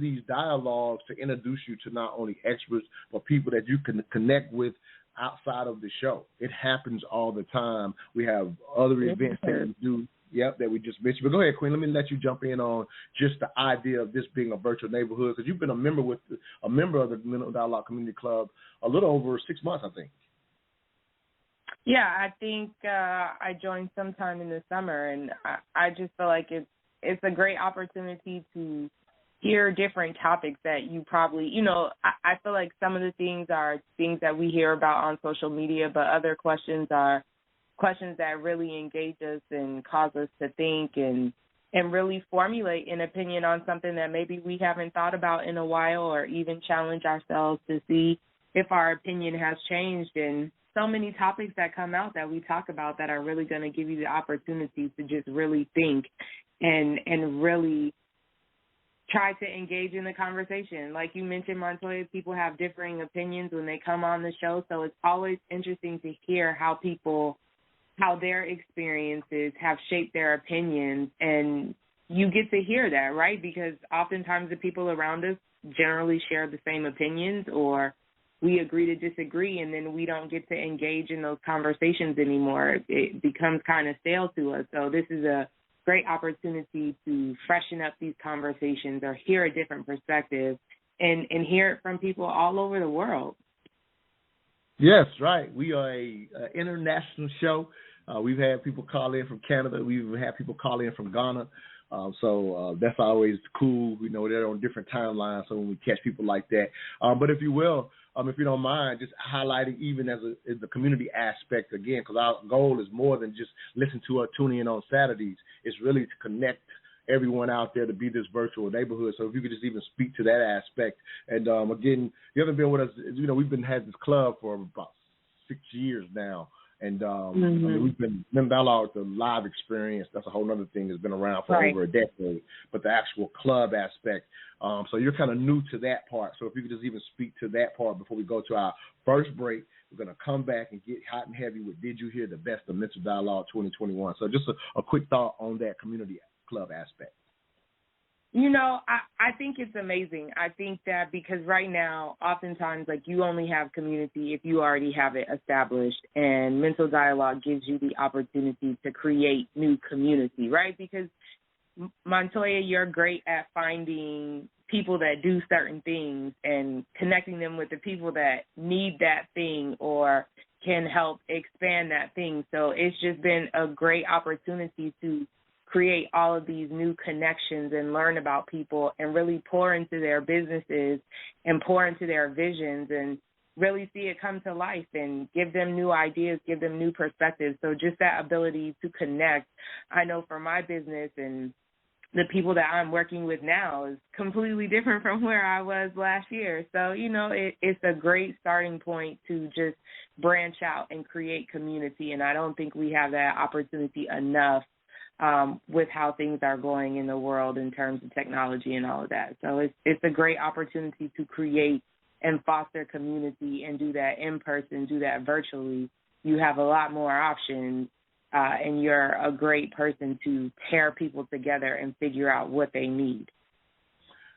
these dialogues to introduce you to not only experts, but people that you can connect with outside of the show. It happens all the time. We have other events that we do, that we just mentioned. But go ahead, Queen. Let me let you jump in on just the idea of this being a virtual neighborhood, because you've been a member of the Mental Dialogue Community Club a little over 6 months, I think. Yeah, I think I joined sometime in the summer, and I just feel like it's a great opportunity to hear different topics that you probably, I feel like some of the things are things that we hear about on social media, but other questions are questions that really engage us and cause us to think and really formulate an opinion on something that maybe we haven't thought about in a while, or even challenge ourselves to see if our opinion has changed. And so many topics that come out that we talk about that are really going to give you the opportunity to just really think and really try to engage in the conversation. Like you mentioned, Montoya, people have differing opinions when they come on the show, so it's always interesting to hear how their experiences have shaped their opinions, and you get to hear that, right? Because oftentimes the people around us generally share the same opinions, or we agree to disagree, and then we don't get to engage in those conversations anymore. It becomes kind of stale to us. So this is a great opportunity to freshen up these conversations or hear a different perspective and hear it from people all over the world. Yes, right. We are a international show. We've had people call in from Canada. We've had people call in from Ghana. So that's always cool. We know they're on different timelines, so when we catch people like that. But if you will, if you don't mind, just highlighting even as the community aspect again, because our goal is more than just listen to or tune in on Saturdays. It's really to connect everyone out there to be this virtual neighborhood. So if you could just even speak to that aspect. And again, you haven't been with us. We've had this club for about 6 years now. And I mean, we've been MentalDialogue, the live experience. That's a whole other thing that's been around for over a decade. But the actual club aspect. So you're kind of new to that part. So if you could just even speak to that part before we go to our first break, we're going to come back and get hot and heavy with Did You Hear the Best of Mental Dialogue 2021. So just a quick thought on that community club aspect. I think it's amazing. I think that because right now, oftentimes, like, you only have community if you already have it established, and Mental Dialogue gives you the opportunity to create new community, right? Because, Montoya, you're great at finding people that do certain things and connecting them with the people that need that thing or can help expand that thing. So it's just been a great opportunity to create all of these new connections and learn about people and really pour into their businesses and pour into their visions and really see it come to life and give them new ideas, give them new perspectives. So just that ability to connect, I know for my business and the people that I'm working with now is completely different from where I was last year. So, it's a great starting point to just branch out and create community. And I don't think we have that opportunity enough with how things are going in the world in terms of technology and all of that. So it's a great opportunity to create and foster community and do that in person, do that virtually. You have a lot more options, and you're a great person to pair people together and figure out what they need.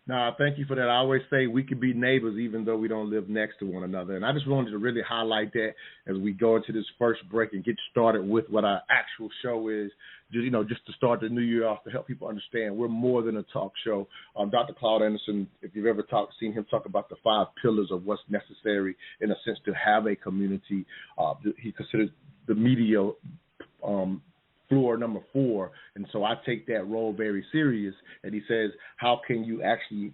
No, thank you for that. I always say we can be neighbors even though we don't live next to one another. And I just wanted to really highlight that as we go into this first break and get started with what our actual show is, just to start the new year off, to help people understand we're more than a talk show. Dr. Claude Anderson, if you've ever seen him talk about the 5 pillars of what's necessary, in a sense, to have a community, he considers the media floor number 4, and so I take that role very serious. And he says, how can you actually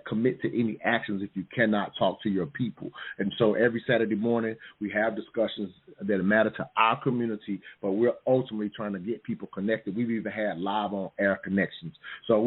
commit to any actions if you cannot talk to your people? And so every Saturday morning we have discussions that matter to our community, but we're ultimately trying to get people connected. We've even had live on air connections. So